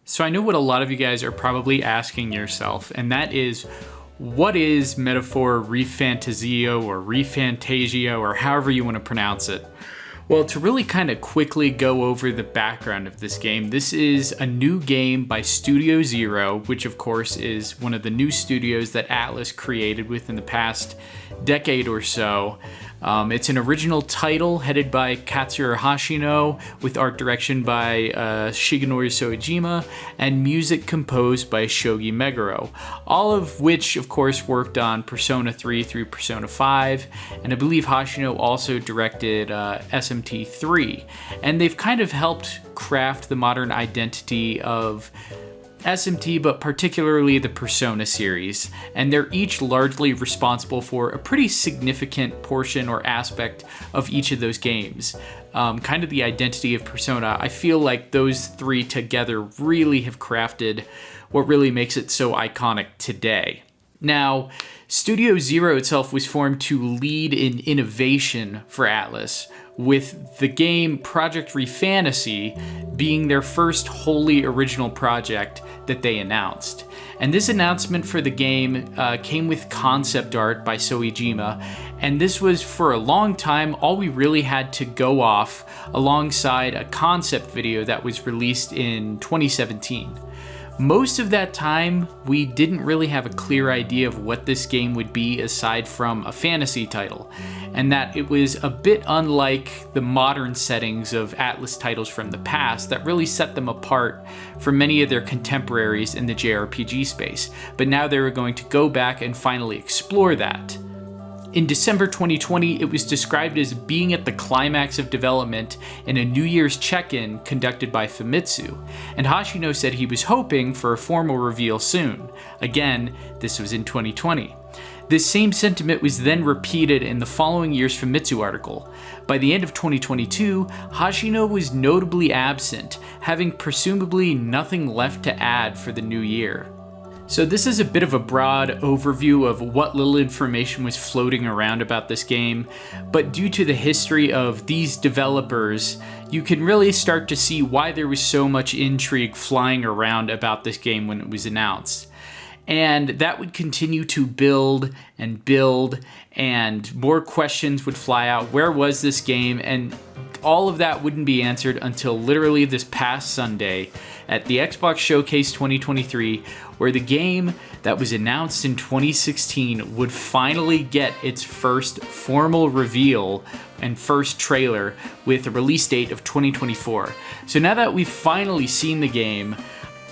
So I know what a lot of you guys are probably asking yourself, and that is, what is Metaphor ReFantazio or ReFantazio or however you want to pronounce it? Well, to really kind of quickly go over the background of this game, this is a new game by Studio Zero, which of course is one of the new studios that Atlus created within the past decade or so. It's an original title headed by Katsura Hashino, with art direction by Shigenori Soejima, and music composed by Shogi Meguro, all of which of course worked on Persona 3 through Persona 5, and I believe Hashino also directed SMT 3, and they've kind of helped craft the modern identity of SMT, but particularly the Persona series, and they're each largely responsible for a pretty significant portion or aspect of each of those games. Kind of the identity of Persona. I feel like those three together really have crafted what really makes it so iconic today. Now, Studio Zero itself was formed to lead in innovation for Atlus, with the game Project ReFantazio being their first wholly original project that they announced. And this announcement for the game came with concept art by Soejima, and this was for a long time all we really had to go off, alongside a concept video that was released in 2017. Most of that time, we didn't really have a clear idea of what this game would be aside from a fantasy title, and that it was a bit unlike the modern settings of Atlus titles from the past that really set them apart from many of their contemporaries in the JRPG space, but now they were going to go back and finally explore that. In December 2020, it was described as being at the climax of development in a New Year's check-in conducted by Famitsu, and Hashino said he was hoping for a formal reveal soon. Again, this was in 2020. This same sentiment was then repeated in the following year's Famitsu article. By the end of 2022, Hashino was notably absent, having presumably nothing left to add for the new year. So this is a bit of a broad overview of what little information was floating around about this game, but due to the history of these developers, you can really start to see why there was so much intrigue flying around about this game when it was announced. And that would continue to build, and more questions would fly out. Where was this game? And all of that wouldn't be answered until literally this past Sunday at the Xbox Showcase 2023, where the game that was announced in 2016 would finally get its first formal reveal and first trailer with a release date of 2024. So now that we've finally seen the game,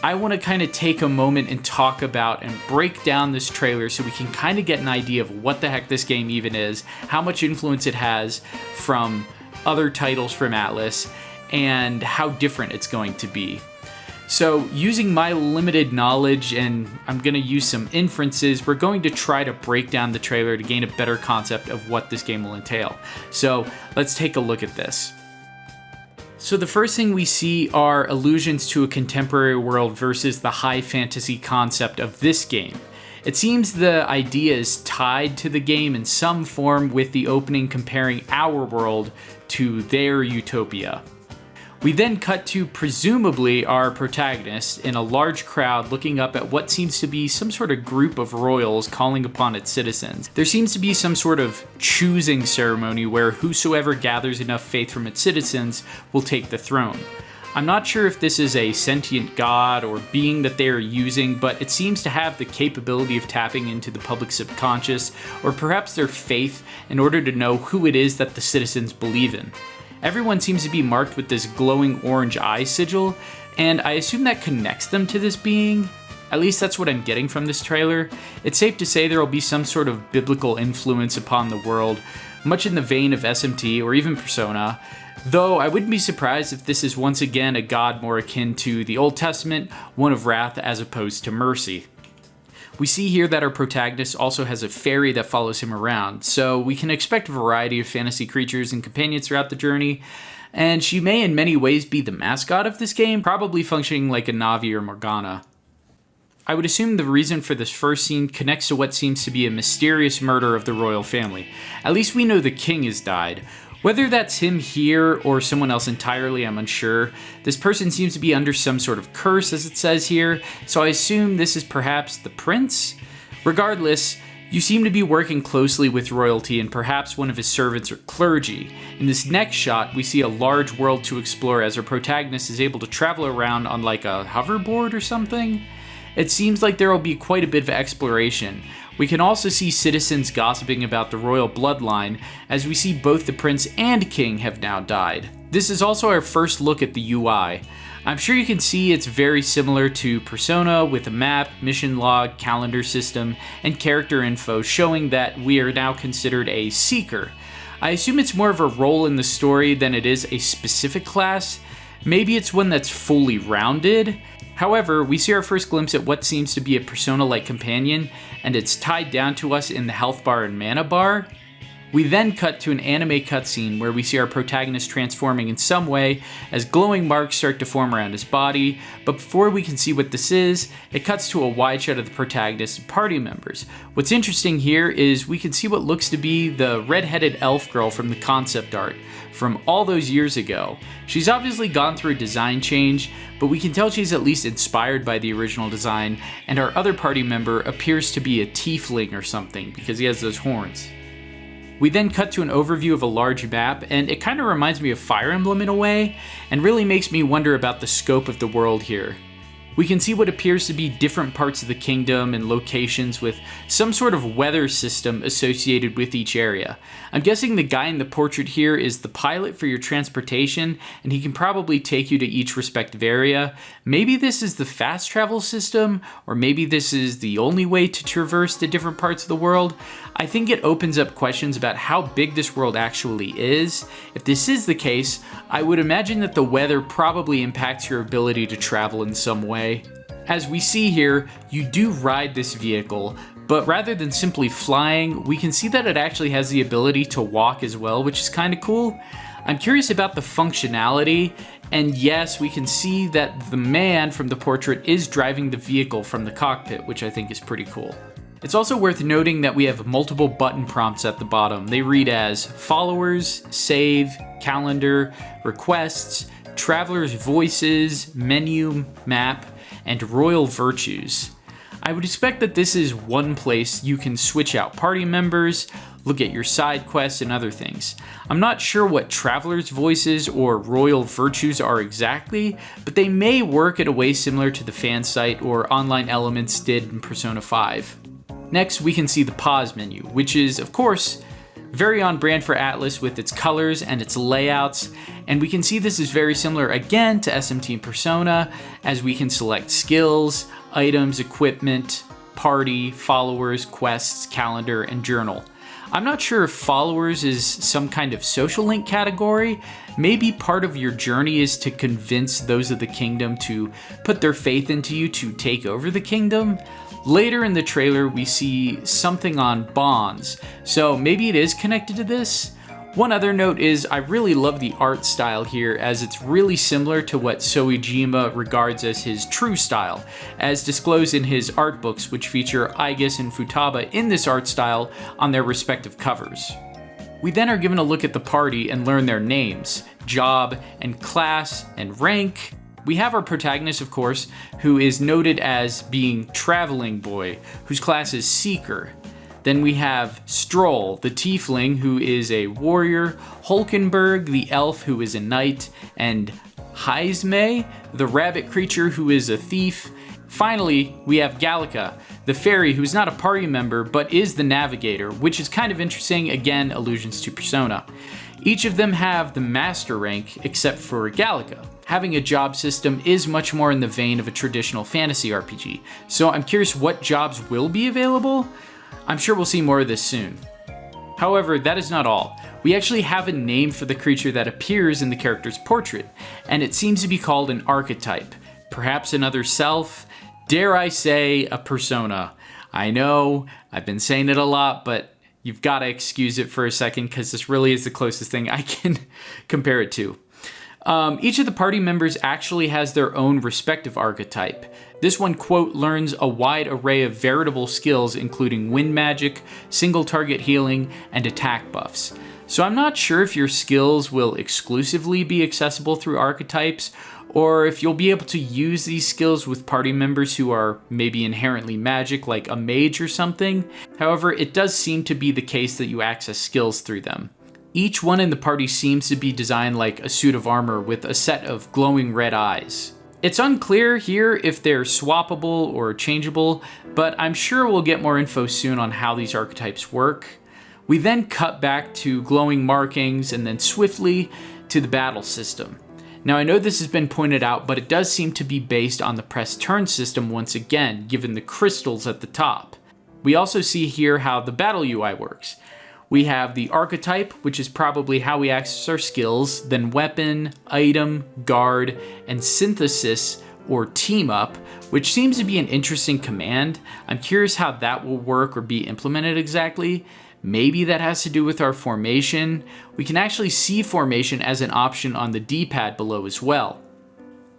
I want to kind of take a moment and talk about and break down this trailer so we can kind of get an idea of what the heck this game even is, how much influence it has from other titles from Atlus, and how different it's going to be. So using my limited knowledge, and I'm going to use some inferences, we're going to try to break down the trailer to gain a better concept of what this game will entail. So let's take a look at this. So the first thing we see are allusions to a contemporary world versus the high fantasy concept of this game. It seems the idea is tied to the game in some form, with the opening comparing our world to their utopia. We then cut to presumably our protagonist in a large crowd looking up at what seems to be some sort of group of royals calling upon its citizens. There seems to be some sort of choosing ceremony where whosoever gathers enough faith from its citizens will take the throne. I'm not sure if this is a sentient god or being that they are using, but it seems to have the capability of tapping into the public subconscious, or perhaps their faith, in order to know who it is that the citizens believe in. Everyone seems to be marked with this glowing orange eye sigil, and I assume that connects them to this being. At least that's what I'm getting from this trailer. It's safe to say there will be some sort of biblical influence upon the world, much in the vein of SMT or even Persona, though I wouldn't be surprised if this is once again a god more akin to the Old Testament, one of wrath as opposed to mercy. We see here that our protagonist also has a fairy that follows him around, so we can expect a variety of fantasy creatures and companions throughout the journey, and she may in many ways be the mascot of this game, probably functioning like a Navi or Morgana. I would assume the reason for this first scene connects to what seems to be a mysterious murder of the royal family. At least we know the king has died. Whether that's him here or someone else entirely, I'm unsure. This person seems to be under some sort of curse, as it says here, so I assume this is perhaps the prince? Regardless, you seem to be working closely with royalty and perhaps one of his servants or clergy. In this next shot, we see a large world to explore as our protagonist is able to travel around on like a hoverboard or something. It seems like there will be quite a bit of exploration. We can also see citizens gossiping about the royal bloodline, as we see both the prince and king have now died. This is also our first look at the UI. I'm sure you can see it's very similar to Persona with a map, mission log, calendar system, and character info showing that we are now considered a seeker. I assume it's more of a role in the story than it is a specific class. Maybe it's one that's fully rounded. However, we see our first glimpse at what seems to be a Persona-like companion, and it's tied down to us in the health bar and mana bar. We then cut to an anime cutscene where we see our protagonist transforming in some way as glowing marks start to form around his body, but before we can see what this is, it cuts to a wide shot of the protagonist and party members. What's interesting here is we can see what looks to be the red-headed elf girl from the concept art from all those years ago. She's obviously gone through a design change, but we can tell she's at least inspired by the original design, and our other party member appears to be a tiefling or something because he has those horns. We then cut to an overview of a large map, and it kind of reminds me of Fire Emblem in a way, and really makes me wonder about the scope of the world here. We can see what appears to be different parts of the kingdom and locations with some sort of weather system associated with each area. I'm guessing the guy in the portrait here is the pilot for your transportation, and he can probably take you to each respective area. Maybe this is the fast travel system, or maybe this is the only way to traverse the different parts of the world. I think it opens up questions about how big this world actually is. If this is the case, I would imagine that the weather probably impacts your ability to travel in some way. As we see here, you do ride this vehicle, but rather than simply flying, we can see that it actually has the ability to walk as well, which is kind of cool. I'm curious about the functionality, and yes, we can see that the man from the portrait is driving the vehicle from the cockpit, which I think is pretty cool. It's also worth noting that we have multiple button prompts at the bottom. They read as followers, save, calendar, requests, travelers' voices, menu, map, and royal virtues. I would expect that this is one place you can switch out party members, look at your side quests, and other things. I'm not sure what travelers' voices or royal virtues are exactly, but they may work in a way similar to the fan site or online elements did in Persona 5. Next, we can see the pause menu, which is, of course, very on brand for Atlus with its colors and its layouts, and we can see this is very similar again to SMT and Persona, as we can select skills, items, equipment, party, followers, quests, calendar, and journal. I'm not sure if followers is some kind of social link category. Maybe part of your journey is to convince those of the kingdom to put their faith into you to take over the kingdom. Later in the trailer, we see something on bonds, so maybe it is connected to this. One other note is I really love the art style here, as it's really similar to what Soejima regards as his true style, as disclosed in his art books, which feature Aigis and Futaba in this art style on their respective covers. We then are given a look at the party and learn their names, job, and class, and rank. We have our protagonist, of course, who is noted as being Traveling Boy, whose class is Seeker. Then we have Stroll, the tiefling, who is a warrior, Hulkenberg, the elf, who is a knight, and Heisme, the rabbit creature, who is a thief. Finally, we have Gallica, the fairy, who's not a party member, but is the navigator, which is kind of interesting, again, allusions to Persona. Each of them have the master rank, except for Gallica. Having a job system is much more in the vein of a traditional fantasy RPG, so I'm curious what jobs will be available. I'm sure we'll see more of this soon. However, that is not all. We actually have a name for the creature that appears in the character's portrait, and it seems to be called an archetype. Perhaps another self? Dare I say, a persona. I know, I've been saying it a lot, but you've got to excuse it for a second because this really is the closest thing I can compare it to. Each of the party members actually has their own respective archetype. This one, quote, learns a wide array of veritable skills including wind magic, single target healing, and attack buffs. So I'm not sure if your skills will exclusively be accessible through archetypes, or if you'll be able to use these skills with party members who are maybe inherently magic, like a mage or something. However, it does seem to be the case that you access skills through them. Each one in the party seems to be designed like a suit of armor with a set of glowing red eyes. It's unclear here if they're swappable or changeable, but I'm sure we'll get more info soon on how these archetypes work. We then cut back to glowing markings and then swiftly to the battle system. Now I know this has been pointed out, but it does seem to be based on the press turn system once again, given the crystals at the top. We also see here how the battle UI works. We have the archetype, which is probably how we access our skills, then weapon, item, guard, and synthesis or team up, which seems to be an interesting command. I'm curious how that will work or be implemented exactly. Maybe that has to do with our formation. We can actually see formation as an option on the D-pad below as well.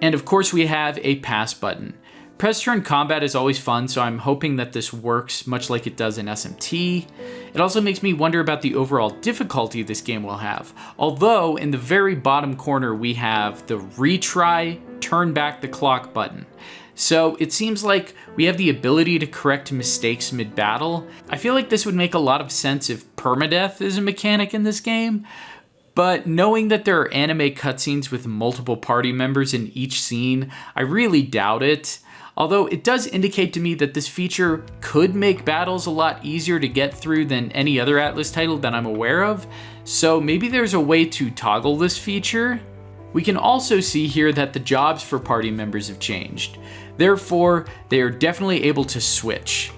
And of course we have a pass button. Press turn combat is always fun, so I'm hoping that this works much like it does in SMT. It also makes me wonder about the overall difficulty this game will have. Although in the very bottom corner we have the retry, turn back the clock button. So it seems like we have the ability to correct mistakes mid-battle. I feel like this would make a lot of sense if permadeath is a mechanic in this game, but knowing that there are anime cutscenes with multiple party members in each scene, I really doubt it. Although it does indicate to me that this feature could make battles a lot easier to get through than any other Atlus title that I'm aware of, so maybe there's a way to toggle this feature. We can also see here that the jobs for party members have changed. Therefore, they are definitely able to switch.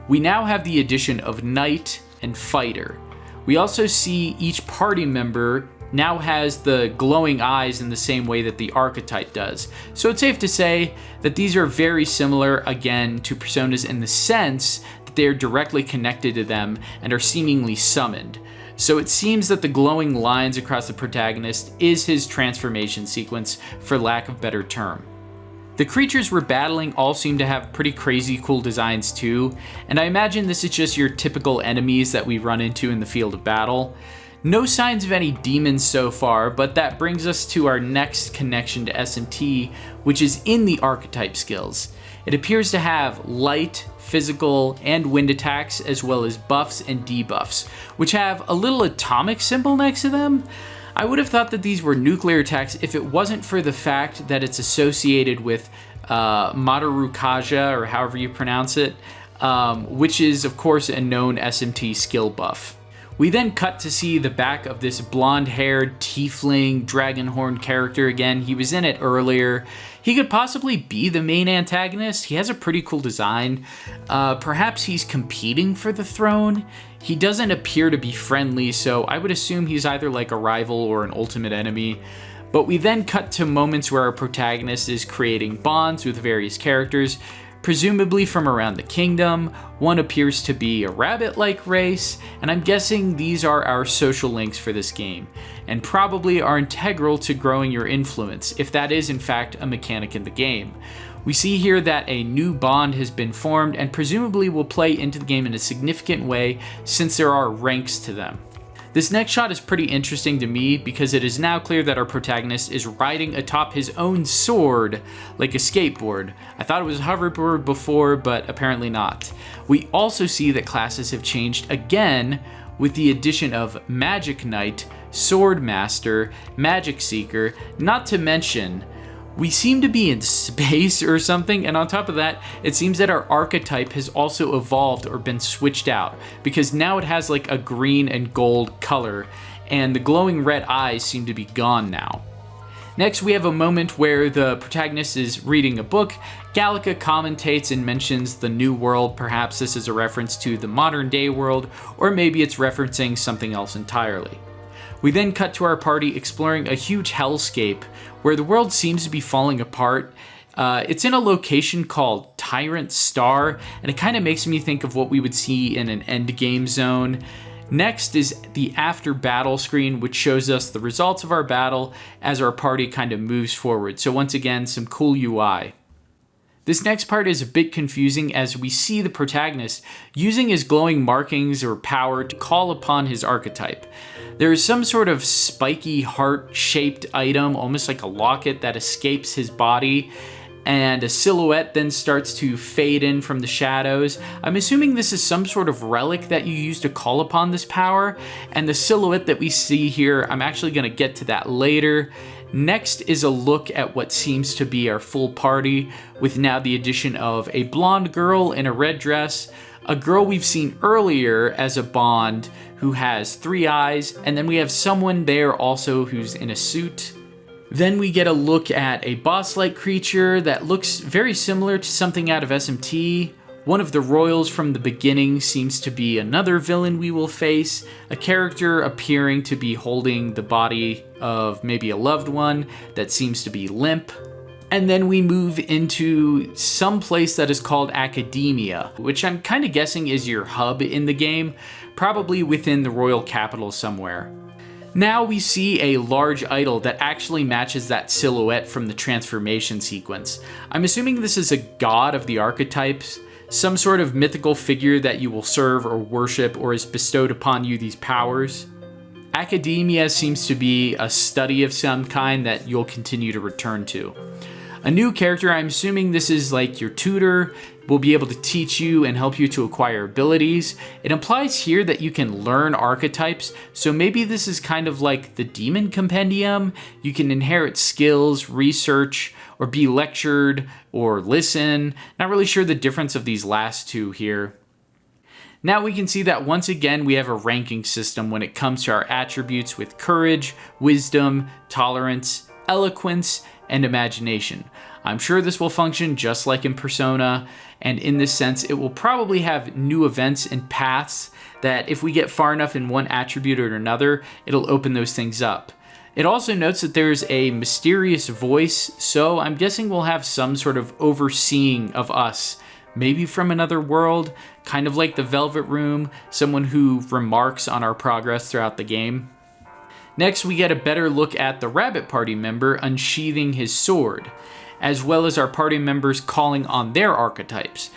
We now have the addition of Knight and Fighter. We also see each party member now has the glowing eyes in the same way that the archetype does. So it's safe to say that these are very similar, again, to personas in the sense that they are directly connected to them and are seemingly summoned. So it seems that the glowing lines across the protagonist is his transformation sequence, for lack of a better term. The creatures we're battling all seem to have pretty crazy cool designs too, and I imagine this is just your typical enemies that we run into in the field of battle. No signs of any demons so far, but that brings us to our next connection to SMT, which is in the archetype skills. It appears to have light, physical, and wind attacks, as well as buffs and debuffs, which have a little atomic symbol next to them. I would have thought that these were nuclear attacks if it wasn't for the fact that it's associated with Madarukaja, or however you pronounce it, which is of course a known SMT skill buff. We then cut to see the back of this blonde-haired tiefling dragonhorn character again. He was in it earlier. He could possibly be the main antagonist. He has a pretty cool design. Perhaps he's competing for the throne. He doesn't appear to be friendly, so I would assume he's either like a rival or an ultimate enemy. But we then cut to moments where our protagonist is creating bonds with various characters, presumably from around the kingdom. One appears to be a rabbit-like race, and I'm guessing these are our social links for this game, and probably are integral to growing your influence, if that is in fact a mechanic in the game. We see here that a new bond has been formed and presumably will play into the game in a significant way since there are ranks to them. This next shot is pretty interesting to me because it is now clear that our protagonist is riding atop his own sword like a skateboard. I thought it was a hoverboard before, but apparently not. We also see that classes have changed again with the addition of Magic Knight, Sword Master, Magic Seeker, not to mention we seem to be in space or something, and on top of that, it seems that our archetype has also evolved or been switched out, because now it has like a green and gold color, and the glowing red eyes seem to be gone now. Next, we have a moment where the protagonist is reading a book. Gallica commentates and mentions the new world. Perhaps this is a reference to the modern day world, or maybe it's referencing something else entirely. We then cut to our party exploring a huge hellscape where the world seems to be falling apart. It's in a location called Tyrant Star, and it kind of makes me think of what we would see in an endgame zone. Next is the after battle screen, which shows us the results of our battle as our party kind of moves forward. So once again, some cool UI. This next part is a bit confusing as we see the protagonist using his glowing markings or power to call upon his archetype. There is some sort of spiky heart-shaped item, almost like a locket, that escapes his body, and a silhouette then starts to fade in from the shadows. I'm assuming this is some sort of relic that you use to call upon this power, and the silhouette that we see here, I'm actually going to get to that later. Next is a look at what seems to be our full party, with now the addition of a blonde girl in a red dress, a girl we've seen earlier as a Bond who has 3 eyes, and then we have someone there also who's in a suit. Then we get a look at a boss-like creature that looks very similar to something out of SMT. One of the royals from the beginning seems to be another villain we will face, a character appearing to be holding the body of maybe a loved one that seems to be limp. And then we move into some place that is called Academia, which I'm kind of guessing is your hub in the game, probably within the royal capital somewhere. Now we see a large idol that actually matches that silhouette from the transformation sequence. I'm assuming this is a god of the archetypes, some sort of mythical figure that you will serve or worship or is bestowed upon you these powers. Academia seems to be a study of some kind that you'll continue to return to. A new character, I'm assuming this is like your tutor, will be able to teach you and help you to acquire abilities. It implies here that you can learn archetypes, so maybe this is kind of like the Demon Compendium. You can inherit skills, research, or be lectured, or listen. Not really sure the difference of these last two here. Now we can see that once again we have a ranking system when it comes to our attributes with courage, wisdom, tolerance, eloquence, and imagination. I'm sure this will function just like in Persona, and in this sense it will probably have new events and paths that if we get far enough in one attribute or another, it'll open those things up. It also notes that there's a mysterious voice, so I'm guessing we'll have some sort of overseeing of us, maybe from another world, kind of like the Velvet Room, someone who remarks on our progress throughout the game. Next, we get a better look at the Rabbit Party member unsheathing his sword, as well as our party members calling on their archetypes.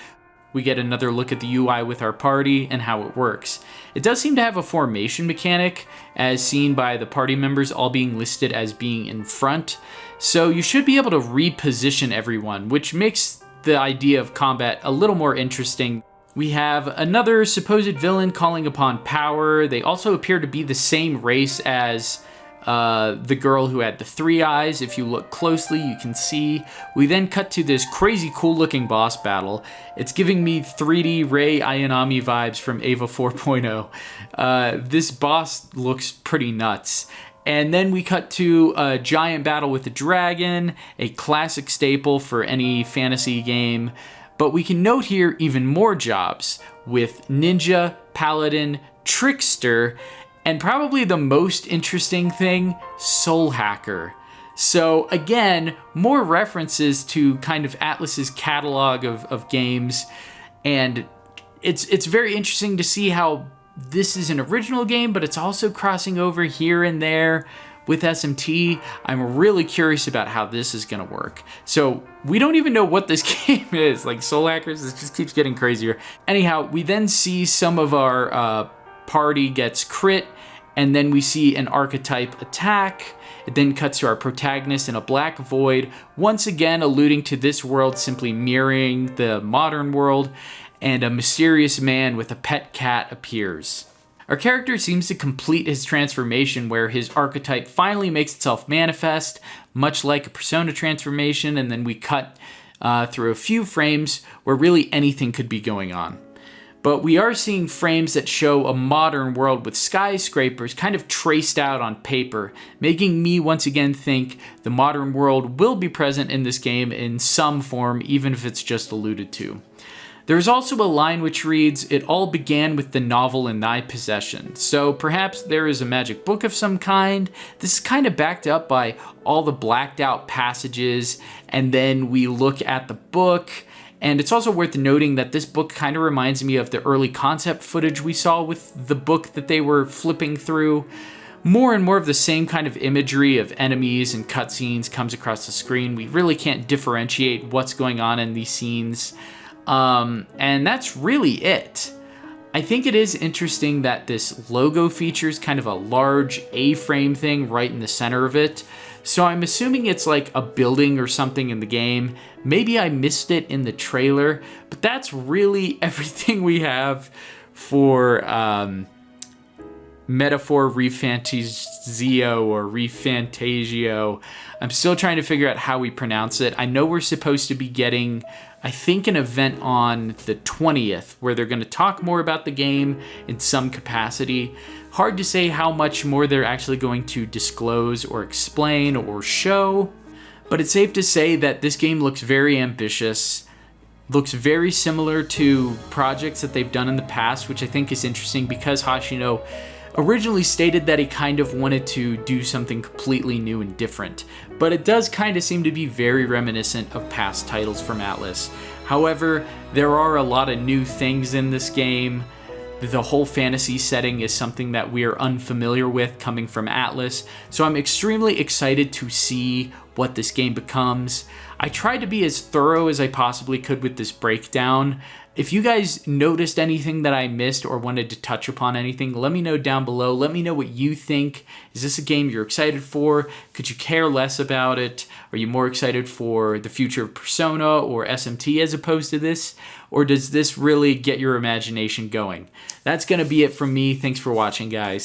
We get another look at the UI with our party and how it works. It does seem to have a formation mechanic, as seen by the party members all being listed as being in front, so you should be able to reposition everyone, which makes the idea of combat a little more interesting. We have another supposed villain calling upon power. They also appear to be the same race as the girl who had the 3 eyes. If you look closely, you can see. We then cut to this crazy cool looking boss battle. It's giving me 3D Rei Ayanami vibes from Eva 4.0. This boss looks pretty nuts. And then we cut to a giant battle with the dragon, a classic staple for any fantasy game. But we can note here even more jobs with ninja, paladin, trickster, and probably the most interesting thing, soul hacker. So again, more references to kind of Atlus's catalog of games, and it's very interesting to see how this is an original game, but it's also crossing over here and there with SMT. I'm really curious about how this is going to work. So we don't even know what this game is. Like Soul Hackers, this just keeps getting crazier. Anyhow, we then see some of our party gets crit, and then we see an archetype attack. It then cuts to our protagonist in a black void, once again alluding to this world simply mirroring the modern world, and a mysterious man with a pet cat appears. Our character seems to complete his transformation where his archetype finally makes itself manifest, much like a Persona transformation, and then we cut through a few frames where really anything could be going on. But we are seeing frames that show a modern world with skyscrapers kind of traced out on paper, making me once again think the modern world will be present in this game in some form, even if it's just alluded to. There's also a line which reads, "It all began with the novel in thy possession." So perhaps there is a magic book of some kind. This is kind of backed up by all the blacked out passages, and then we look at the book. And it's also worth noting that this book kind of reminds me of the early concept footage we saw with the book that they were flipping through. more and more of the same kind of imagery of enemies and cutscenes comes across the screen. We really can't differentiate what's going on in these scenes. And that's really it. I think it is interesting that this logo features kind of a large A-frame thing right in the center of it. So I'm assuming it's like a building or something in the game. Maybe I missed it in the trailer, but that's really everything we have for Metaphor ReFantazio or ReFantazio. I'm still trying to figure out how we pronounce it. I know we're supposed to be getting, I think, an event on the 20th where they're going to talk more about the game in some capacity. Hard to say how much more they're actually going to disclose or explain or show, but it's safe to say that this game looks very ambitious, looks very similar to projects that they've done in the past, which I think is interesting because Hashino originally stated that he kind of wanted to do something completely new and different, but it does kind of seem to be very reminiscent of past titles from Atlus. However, there are a lot of new things in this game. The whole fantasy setting is something that we are unfamiliar with coming from Atlus, so I'm extremely excited to see what this game becomes. I tried to be as thorough as I possibly could with this breakdown. If you guys noticed anything that I missed or wanted to touch upon anything, let me know down below. Let me know what you think. Is this a game you're excited for? Could you care less about it? Are you more excited for the future of Persona or SMT as opposed to this? Or does this really get your imagination going? That's going to be it from me. Thanks for watching, guys.